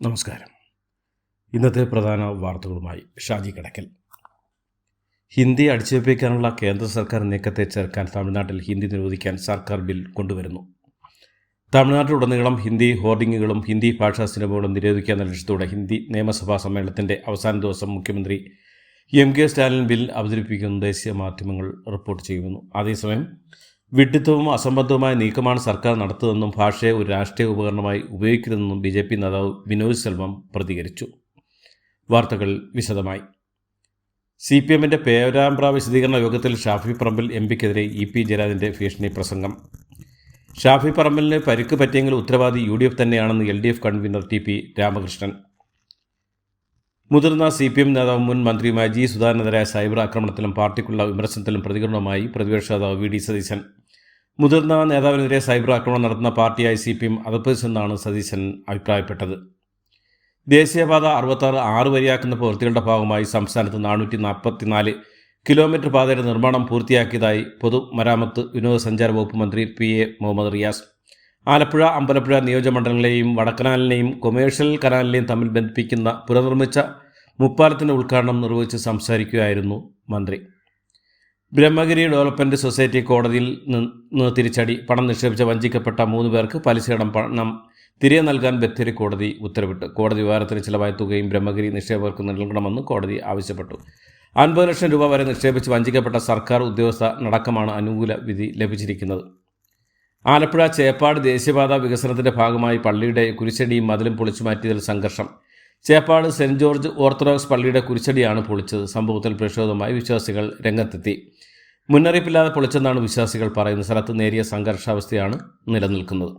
നമസ്കാരം. ഇന്നത്തെ പ്രധാന വാർത്തകളുമായി ഷാജി കടക്കൽ. ഹിന്ദി അടിച്ചേൽപ്പിക്കാനുള്ള കേന്ദ്ര സർക്കാർ നീക്കത്തെ ചെറുക്കാൻ തമിഴ്നാട്ടിൽ ഹിന്ദി നിരോധിക്കാൻ സർക്കാർ ബിൽ കൊണ്ടുവരുന്നു. തമിഴ്നാട്ടിലുടനീളം ഹിന്ദി ഹോർഡിങ്ങുകളും ഹിന്ദി ഭാഷാ സിനിമകളും നിരോധിക്കാനുള്ള ലക്ഷ്യത്തോടെ ഹിന്ദി നിയമസഭാ സമ്മേളനത്തിൻ്റെ അവസാന ദിവസം മുഖ്യമന്ത്രി എം.കെ. സ്റ്റാലിൻ ബിൽ അവതരിപ്പിക്കുന്ന ദേശീയ മാധ്യമങ്ങൾ റിപ്പോർട്ട് ചെയ്യുന്നു. അതേസമയം വിഡ്ഢിത്തവും അസംബന്ധവുമായ നീക്കമാണ് സർക്കാർ നടത്തുന്നതെന്നും ഭാഷയെ ഒരു രാഷ്ട്രീയ ഉപകരണമായി ഉപയോഗിക്കരുതെന്നും ബി.ജെ.പി. നേതാവ് ബിനോയ് സെൽവം പ്രതികരിച്ചു. വാർത്തകൾ വിശദമായി. CPM-ന്റെ പേരാമ്പ്ര വിശദീകരണ യോഗത്തിൽ ഷാഫി പറമ്പിൽ എം.പിക്കെതിരെ ഇ.പി. ജയരാജൻ്റെ ഭീഷണി പ്രസംഗം. ഷാഫി പറമ്പിലിന് പരിക്ക് പറ്റിയെങ്കിൽ ഉത്തരവാദി UDF തന്നെയാണെന്ന് LDF കൺവീനർ T.P. രാമകൃഷ്ണൻ. മുതിർന്ന CPM നേതാവും മുൻ മന്ത്രിയുമായ G. സുധാകരനെതിരായ സൈബർ ആക്രമണത്തിലും പാർട്ടിക്കുള്ള വിമർശനത്തിലും പ്രതികരണവുമായി പ്രതിപക്ഷ നേതാവ് V.D. സതീശൻ. മുതിർന്ന നേതാവിനെതിരെ സൈബർ ആക്രമണം നടത്തുന്ന പാർട്ടിയായി CPM അധപ്പതിച്ചെന്നാണ് സതീശൻ അഭിപ്രായപ്പെട്ടത്. ദേശീയപാത 66 6 വരിയാക്കുന്ന പ്രവൃത്തികളുടെ ഭാഗമായി സംസ്ഥാനത്ത് 444 കിലോമീറ്റർ പാതയുടെ നിർമ്മാണം പൂർത്തിയാക്കിയതായി പൊതുമരാമത്ത് വിനോദസഞ്ചാര വകുപ്പ് മന്ത്രി P.A. മുഹമ്മദ് റിയാസ്. ആലപ്പുഴ അമ്പലപ്പുഴ നിയോജകമണ്ഡലങ്ങളെയും വടക്കനാലിനെയും കൊമേഴ്ഷ്യൽ കനാലിനെയും തമ്മിൽ ബന്ധിപ്പിക്കുന്ന പുനർനിർമ്മിച്ച മുപ്പാലത്തിൻ്റെ ഉദ്ഘാടനം നിർവഹിച്ച് സംസാരിക്കുകയായിരുന്നു മന്ത്രി. ബ്രഹ്മഗിരി ഡെവലപ്മെൻറ്റ് സൊസൈറ്റി കോടതിയിൽ നിന്ന് തിരിച്ചടി. പണം നിക്ഷേപിച്ച വഞ്ചിക്കപ്പെട്ട 3 പേർക്ക് പലിശയടം പണം തിരികെ നൽകാൻ ബത്തേരി കോടതി ഉത്തരവിട്ടു. കോടതി വ്യവഹാരത്തിന് ചിലവായ തുകയും ബ്രഹ്മഗിരി നിക്ഷേപകർക്ക് നൽകണമെന്ന് കോടതി ആവശ്യപ്പെട്ടു. 50 ലക്ഷം രൂപ വരെ നിക്ഷേപിച്ച് വഞ്ചിക്കപ്പെട്ട സർക്കാർ ഉദ്യോഗസ്ഥനടക്കമാണ് അനുകൂല വിധി ലഭിച്ചിരിക്കുന്നത്. ആലപ്പുഴ ചേപ്പാട് ദേശീയപാത വികസനത്തിൻ്റെ ഭാഗമായി പള്ളിയുടെ കുരിശടിയും മതിലും പൊളിച്ചു മാറ്റിയതിൽ സംഘർഷം. ചേപ്പാട് സെൻറ് ജോർജ് ഓർത്തഡോക്സ് പള്ളിയുടെ കുരിശടിയാണ് പൊളിച്ചത്. സംഭവത്തിൽ പ്രതിഷേധവുമായി വിശ്വാസികൾ രംഗത്തെത്തി. മുന്നറിയിപ്പില്ലാതെ പൊളിച്ചെന്നാണ് വിശ്വാസികൾ പറയുന്നത്. സ്ഥലത്ത് നേരിയ സംഘർഷാവസ്ഥയാണ് നിലനിൽക്കുന്നത്.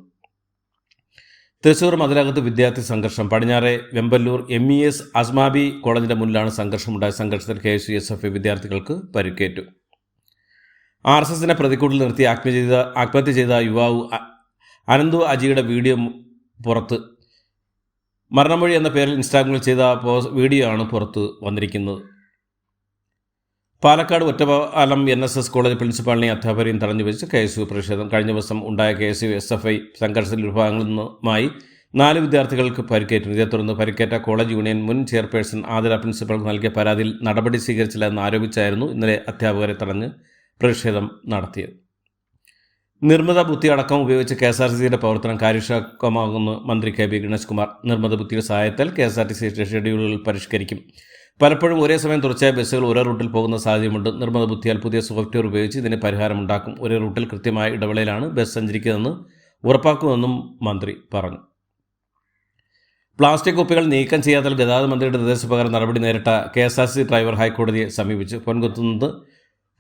തൃശൂർ മതിലകത്ത് വിദ്യാർത്ഥി സംഘർഷം. പടിഞ്ഞാറെ വെമ്പല്ലൂർ MES അസ്മാബി കോളേജിൻ്റെ മുന്നിലാണ് സംഘർഷമുണ്ടായ. സംഘർഷത്തിൽ KSUSFI വിദ്യാർത്ഥികൾക്ക് പരിക്കേറ്റു. RSSനെ പ്രതിക്കൂട്ടിൽ നിർത്തി ആത്മഹത്യ ചെയ്ത യുവാവ് അനന്തു അജിയുടെ വീഡിയോ പുറത്ത്. മരണമൊഴി എന്ന പേരിൽ ഇൻസ്റ്റാഗ്രാമിൽ ചെയ്ത വീഡിയോ ആണ് പുറത്ത് വന്നിരിക്കുന്നത്. പാലക്കാട് ഒറ്റപ്പാലം NSS കോളേജ് പ്രിൻസിപ്പാളിനെയും അധ്യാപകരെയും തടഞ്ഞു വെച്ച് KSU പ്രതിഷേധം. കഴിഞ്ഞ ദിവസം ഉണ്ടായ KSUSFI സംഘർഷത്തിൽ വിഭാഗങ്ങളിൽ നിന്നുമായി 4 വിദ്യാർത്ഥികൾക്ക് പരിക്കേറ്റു. ഇതേ തുടർന്ന് പരിക്കേറ്റ കോളേജ് യൂണിയൻ മുൻ ചെയർപേഴ്സൺ ആതിര പ്രിൻസിപ്പൾക്ക് നൽകിയ പരാതിയിൽ നടപടി സ്വീകരിച്ചില്ല എന്ന് ആരോപിച്ചായിരുന്നു ഇന്നലെ അധ്യാപകരെ തടഞ്ഞ് പ്രതിഷേധം നടത്തിയത്. നിർമ്മിത ബുദ്ധി അടക്കം ഉപയോഗിച്ച് KSRTCയുടെ പ്രവർത്തനം കാര്യക്ഷമമാകുമെന്ന് മന്ത്രി KB ഗണേഷ് കുമാർ. നിർമ്മിത ബുദ്ധിയുടെ സഹായത്താൽ KSRTC ഷെഡ്യൂളുകൾ പരിഷ്കരിക്കും. പലപ്പോഴും ഒരേ സമയം തുടർച്ചയായ ബസ്സുകൾ ഒരേ റൂട്ടിൽ പോകുന്ന സാഹചര്യമുണ്ട്. നിർമ്മിത ബുദ്ധിയാൽ പുതിയ സോഫ്റ്റ്വെയർ ഉപയോഗിച്ച് ഇതിന് പരിഹാരമുണ്ടാക്കും. ഒരേ റൂട്ടിൽ കൃത്യമായ ഇടവേളയിലാണ് ബസ് സഞ്ചരിക്കുന്നതെന്ന് ഉറപ്പാക്കുമെന്നും മന്ത്രി പറഞ്ഞു. പ്ലാസ്റ്റിക് കുപ്പികൾ നീക്കം ചെയ്യാത്തതിൽ ഗതാഗത മന്ത്രിയുടെ നിർദ്ദേശപ്രകാരം നടപടി നേരിട്ട KSRTC ഡ്രൈവർ ഹൈക്കോടതിയെ സമീപിച്ചു. പൊൻകുത്തുന്നത്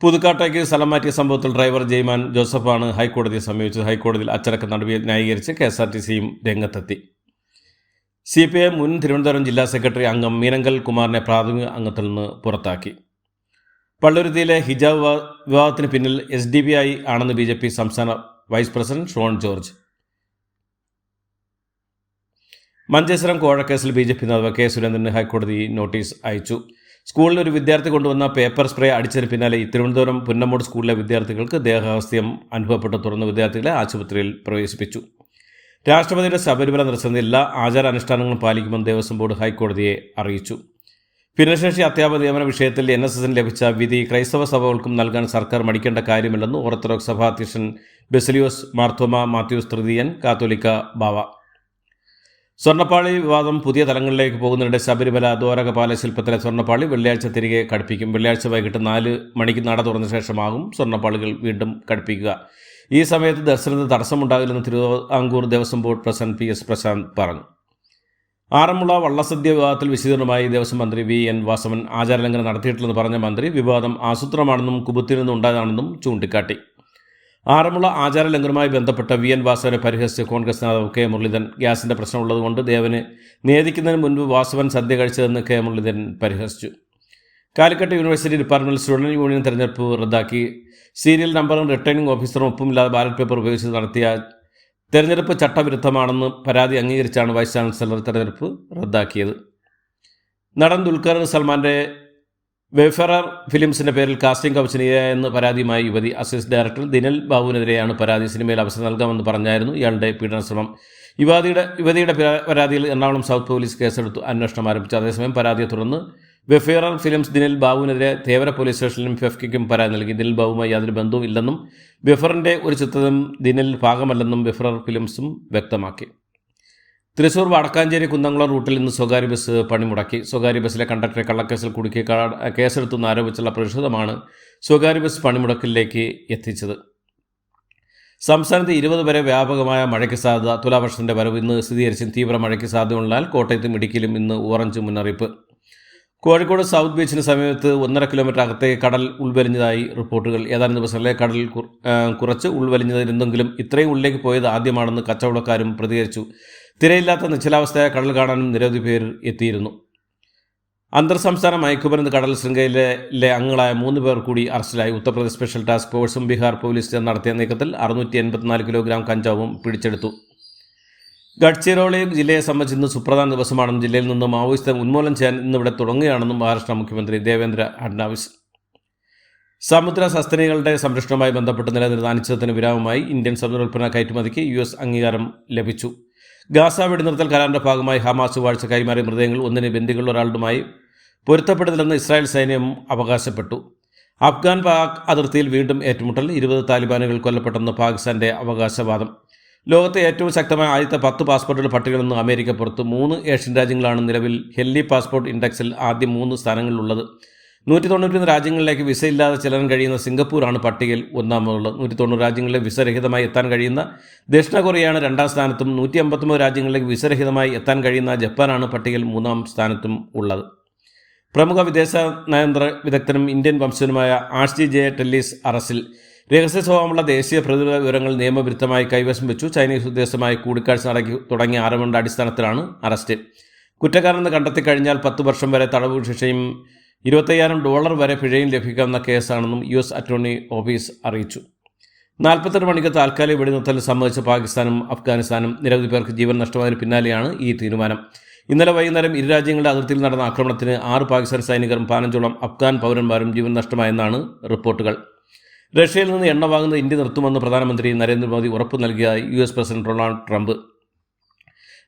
പുതുക്കാട്ടേക്ക് സ്ഥലം മാറ്റിയ സംഭവത്തിൽ ഡ്രൈവർ ജയ്മാൻ ജോസഫാണ് ഹൈക്കോടതിയെ സമീപിച്ചത്. ഹൈക്കോടതിയിൽ അച്ചടക്ക നടപടി ന്യായീകരിച്ച് KSRTCയും രംഗത്തെത്തി. CPI മുൻ തിരുവനന്തപുരം ജില്ലാ സെക്രട്ടറി അംഗം മീനങ്കൽ കുമാറിനെ പ്രാഥമിക അംഗത്തിൽ നിന്ന് പുറത്താക്കി. പള്ളുരുത്തിയിലെ ഹിജാബ് വിവാദത്തിന് പിന്നിൽ SDPI ആണെന്ന് BJP സംസ്ഥാന വൈസ് പ്രസിഡന്റ് ഷോൺ ജോർജ്. മഞ്ചേശ്വരം കോഴക്കേസിൽ BJP നേതാവ് K. സുരേന്ദ്രന് ഹൈക്കോടതി നോട്ടീസ് അയച്ചു. സ്കൂളിൽ ഒരു വിദ്യാർത്ഥി കൊണ്ടുവന്ന പേപ്പർ സ്പ്രേ അടിച്ചതിന് പിന്നാലെ തിരുവനന്തപുരം പുന്നമൂട് സ്കൂളിലെ വിദ്യാർത്ഥികൾക്ക് ദേഹാസ്യം അനുഭവപ്പെട്ട തുടർന്ന് വിദ്യാർത്ഥികളെ ആശുപത്രിയിൽ പ്രവേശിപ്പിച്ചു. രാഷ്ട്രപതിയുടെ ശബരിമല ദർശനത്തിൽ എല്ലാ ആചാരാനുഷ്ഠാനങ്ങളും പാലിക്കുമെന്ന് ദേവസ്വം ബോർഡ് ഹൈക്കോടതിയെ അറിയിച്ചു. ഭിന്നശേഷി അധ്യാപക നിയമന വിഷയത്തിൽ NSSന് ലഭിച്ച വിധി ക്രൈസ്തവ സഭകൾക്കും നൽകാൻ സർക്കാർ മടിക്കേണ്ട കാര്യമില്ലെന്ന് ഓർത്തഡോക്സ് സഭാ അധ്യക്ഷൻ ബെസിലിയോസ് മാർത്തോമ മാത്യൂസ് തൃതീയൻ കാത്തോലിക്ക ബാവ. സ്വർണ്ണപ്പാളി വിവാദം പുതിയ തലങ്ങളിലേക്ക് പോകുന്നതിനിടെ ശബരിമല ദ്വാരകപാല ശില്പത്തിലെ സ്വർണ്ണപ്പാളി വെള്ളിയാഴ്ച തിരികെ ഘടിപ്പിക്കും. വെള്ളിയാഴ്ച വൈകിട്ട് 4 മണിക്ക് നട തുറന്ന ശേഷമാകും സ്വർണ്ണപ്പാളികൾ വീണ്ടും ഘടിപ്പിക്കുക. ഈ സമയത്ത് ദർശനത്തിന് തടസ്സമുണ്ടാകില്ലെന്ന് Travancore Devaswom board president PS Prashanth പറഞ്ഞു. ആറന്മുള വള്ളസദ്യ വിവാദത്തിൽ വിശദീകരണമായി ദേവസ്വം മന്ത്രി VN വാസവൻ. ആചാരലംഘനം നടത്തിയിട്ടില്ലെന്ന് പറഞ്ഞ മന്ത്രി വിവാദം ആസൂത്രമാണെന്നും കുബുത്തിൽ നിന്നുണ്ടായതാണെന്നും ചൂണ്ടിക്കാട്ടി. ആറന്മുള ആചാരലംഘനവുമായി ബന്ധപ്പെട്ട VN വാസവനെ പരിഹസിച്ച് കോൺഗ്രസ് നേതാവ് K. മുരളീധരൻ. ഗ്യാസിൻ്റെ പ്രശ്നമുള്ളതുകൊണ്ട് ദേവന് നേദിക്കുന്നതിന് മുൻപ് വാസവൻ സദ്യ കഴിച്ചതെന്ന് K. മുരളീധരൻ പരിഹസിച്ചു. Calicut university department student union തെരഞ്ഞെടുപ്പ് റദ്ദാക്കി. സീരിയൽ നമ്പറും റിട്ടേണിംഗ് ഓഫീസറും ഒപ്പുമില്ലാതെ ബാലറ്റ് പേപ്പർ ഉപയോഗിച്ച് നടത്തിയ തെരഞ്ഞെടുപ്പ് ചട്ടവിരുദ്ധമാണെന്ന് പരാതി അംഗീകരിച്ചാണ് വൈസ് ചാൻസലർ തെരഞ്ഞെടുപ്പ് റദ്ദാക്കിയത്. നടൻ ദുൽഖർ സൽമാൻ്റെ വെഫറർ ഫിലിംസിൻ്റെ പേരിൽ കാസ്റ്റിംഗ് കൗച്ചിനെന്ന് പരാതിയുമായി യുവതി. അസിസ്റ്റന്റ് ഡയറക്ടർ ദിനൽ ബാബുവിനെതിരെയാണ് പരാതി. സിനിമയിൽ അവസരം നൽകാമെന്ന് പറഞ്ഞായിരുന്നു ഇയാളുടെ പീഡന ശ്രമം. യുവതിയുടെ പരാതിയിൽ എറണാകുളം സൗത്ത് പോലീസ് കേസെടുത്തു അന്വേഷണം ആരംഭിച്ചു. അതേസമയം പരാതിയെ തുടർന്ന് വെഫെയറൽ ഫിലിംസ് ദിനിൽ ബാബുവിനെതിരെ തേവര പോലീസ് സ്റ്റേഷനിലും ഫെഫ്കിക്കും പരാതി നൽകി. ദിനിൽ ബാബുവുമായി യാതൊരു ബന്ധവും ഇല്ലെന്നും വെഫറിൻ്റെ ഒരു ചിത്രവും ദിനിൽ ഭാഗമല്ലെന്നും വെഫറൽ ഫിലിംസും വ്യക്തമാക്കി. തൃശൂർ വടക്കാഞ്ചേരി കുന്നംകുളം റൂട്ടിൽ ഇന്ന് സ്വകാര്യ ബസ് പണിമുടക്കി. സ്വകാര്യ ബസ്സിലെ കണ്ടക്ടറെ കള്ളക്കേസിൽ കുടുക്കി കേസെടുത്തെന്ന് ആരോപിച്ചുള്ള പ്രതിഷേധമാണ് സ്വകാര്യ ബസ് പണിമുടക്കിലേക്ക് എത്തിച്ചത്. സംസ്ഥാനത്ത് 20 വരെ വ്യാപകമായ മഴയ്ക്ക് സാധ്യത. തുലാവർഷത്തിൻ്റെ വരവ് ഇന്ന് സ്ഥിരീകരിച്ചും തീവ്ര മഴയ്ക്ക് സാധ്യതയുള്ളതിനാൽ കോട്ടയത്തും ഇടുക്കിയിലും ഇന്ന് ഓറഞ്ച് മുന്നറിയിപ്പ്. കോഴിക്കോട് സൗത്ത് ബീച്ചിന് സമീപത്ത് 1.5 കിലോമീറ്റർ അകത്തേക്ക് കടൽ ഉൾവലിഞ്ഞതായി റിപ്പോർട്ടുകൾ. ഏതാനും ദിവസങ്ങളിലെ കടൽ കുറച്ച് ഉൾവലിഞ്ഞതിരുന്നെങ്കിലും ഇത്രയും ഉള്ളിലേക്ക് പോയത് ആദ്യമാണെന്ന് കച്ചവടക്കാരും പ്രതികരിച്ചു. തിരയില്ലാത്ത നിശ്ചലാവസ്ഥയായ കടൽ കാണാനും നിരവധി പേർ എത്തിയിരുന്നു. അന്തർ സംസ്ഥാന മയക്കുമരുന്ന് കടൽ ശൃംഖലയിലെ അംഗങ്ങളായ 3 പേർ കൂടി അറസ്റ്റിലായി. ഉത്തർപ്രദേശ് സ്പെഷ്യൽ ടാസ്ക് ഫോഴ്സും ബീഹാർ പോലീസും നടത്തിയ നീക്കത്തിൽ 684 കിലോഗ്രാം കഞ്ചാവും പിടിച്ചെടുത്തു. ഗഡ്ചിരോളി ജില്ലയെ സംബന്ധിച്ച് ഇന്ന് സുപ്രധാന ദിവസമാണെന്നും ജില്ലയിൽ നിന്ന് മാവോയിസ്റ്റ് ഉന്മൂലനം ചെയ്യാൻ ഇന്നിവിടെ തുടങ്ങുകയാണെന്നും മഹാരാഷ്ട്ര മുഖ്യമന്ത്രി ദേവേന്ദ്ര ഫഡ്നാവിസ്. സമുദ്ര സസ്തനികളുടെ സംരക്ഷണവുമായി ബന്ധപ്പെട്ട് നിലനിൽക്കുന്ന അനിശ്ചിതത്വത്തിന് വിരാമമായി ഇന്ത്യൻ സമുദ്രോൽപ്പന്ന കയറ്റുമതിക്ക് US അംഗീകാരം ലഭിച്ചു. ഗാസ വെടിനിർത്തൽ കരാറിന്റെ ഭാഗമായി ഹമാസ് ചൊവ്വാഴ്ച കൈമാറിയ മൃതദേഹങ്ങൾ ഒന്നിന് ബന്ദികളിൽ ഒരാളുമായി പൊരുത്തപ്പെടുന്നില്ലെന്ന് ഇസ്രായേൽ സൈന്യം അവകാശപ്പെട്ടു. അഫ്ഗാൻ പാക് അതിർത്തിയിൽ വീണ്ടും ഏറ്റുമുട്ടൽ. 20 താലിബാനുകൾ കൊല്ലപ്പെട്ടെന്ന് പാകിസ്ഥാന്റെ അവകാശവാദം. ലോകത്തെ ഏറ്റവും ശക്തമായ ആദ്യത്തെ 10 പാസ്പോർട്ടുകളുടെ പട്ടികയിൽ നിന്ന് അമേരിക്ക പുറത്ത്. 3 ഏഷ്യൻ രാജ്യങ്ങളാണ് നിലവിൽ ഹെല്ലി പാസ്പോർട്ട് ഇൻഡെക്സിൽ ആദ്യ 3 സ്ഥാനങ്ങളിലുള്ളത്. 191 രാജ്യങ്ങളിലേക്ക് വിസയില്ലാതെ ചെല്ലാൻ കഴിയുന്ന സിംഗപ്പൂരാണ് പട്ടികയിൽ ഒന്നാമതുള്ളത്. 190 രാജ്യങ്ങളിലെ വിസരഹിതമായി എത്താൻ കഴിയുന്ന ദക്ഷിണ കൊറിയയാണ് 2ാം സ്ഥാനത്തും. 159 രാജ്യങ്ങളിലേക്ക് വിസരഹിതമായി എത്താൻ കഴിയുന്ന ജപ്പാനാണ് പട്ടികയിൽ 3ാം സ്ഥാനത്തും ഉള്ളത്. പ്രമുഖ വിദേശ നയതന്ത്ര വിദഗ്ധനും ഇന്ത്യൻ വംശജനുമായ ആഷ്ജി ജെ ടെല്ലീസ് അറസ്റ്റിൽ. രഹസ്യ സ്വഭാവമുള്ള ദേശീയ പ്രതിരോധ വിവരങ്ങൾ നിയമവിരുദ്ധമായി കൈവശം വെച്ചു. ചൈനീസ് ഉദ്യോഗസ്ഥരുമായി കൂടിക്കാഴ്ച നടത്തി തുടങ്ങിയ ആരോപണങ്ങളുടെ അടിസ്ഥാനത്തിലാണ് അറസ്റ്റ്. കുറ്റക്കാരെന്ന് കണ്ടെത്തിക്കഴിഞ്ഞാൽ 10 വർഷം വരെ തടവ് ശിക്ഷയും $25,000 വരെ പിഴയും ലഭിക്കാവുന്ന കേസാണെന്നും US അറ്റോർണി ഓഫീസ് അറിയിച്ചു. 48 മണിക്ക് താൽക്കാലിക വെടിനിർത്തൽ സമ്മതിച്ച പാകിസ്ഥാനും അഫ്ഗാനിസ്ഥാനും. നിരവധി പേർക്ക് ജീവൻ നഷ്ടമായതിന് പിന്നാലെയാണ് ഈ തീരുമാനം. ഇന്നലെ വൈകുന്നേരം ഇരു രാജ്യങ്ങളുടെ അതിർത്തിയിൽ നടന്ന ആക്രമണത്തിന് 6 പാകിസ്ഥാൻ സൈനികരും 15ഓളം അഫ്ഗാൻ പൗരന്മാരും ജീവൻ നഷ്ടമായെന്നാണ് റിപ്പോർട്ടുകൾ. റഷ്യയിൽ നിന്ന് എണ്ണ വാങ്ങുന്നത് ഇന്ത്യ നിർത്തുമെന്ന് പ്രധാനമന്ത്രി നരേന്ദ്രമോദി ഉറപ്പു നൽകിയതായി US president Donald Trump.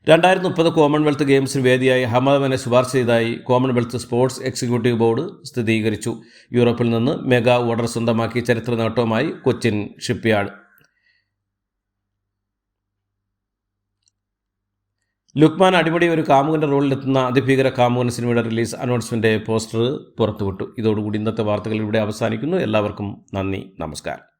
2030 Commonwealth ഗെയിംസിന് വേദിയായി അഹമ്മദാബാദിനെ ശുപാർശ ചെയ്തതായി കോമൺവെൽത്ത് സ്പോർട്സ് എക്സിക്യൂട്ടീവ് ബോർഡ് സ്ഥിരീകരിച്ചു. യൂറോപ്പിൽ നിന്ന് മെഗാ ഓർഡർ സ്വന്തമാക്കി ചരിത്ര നേട്ടവുമായി കൊച്ചിൻ ഷിപ്പ്യാർഡ്. ലുക്മാൻ അടിപൊളി ഒരു കാമുകൻ്റെ റോളിലെത്തുന്ന അതിഭീകര കാമുകൻ സിനിമയുടെ റിലീസ് അനൗൺസ്മെൻ്റ് പോസ്റ്റർ പുറത്തുവിട്ടു. ഇതോടുകൂടി ഇന്നത്തെ വാർത്തകൾ ഇവിടെ അവസാനിക്കുന്നു. എല്ലാവർക്കും നന്ദി, നമസ്കാരം.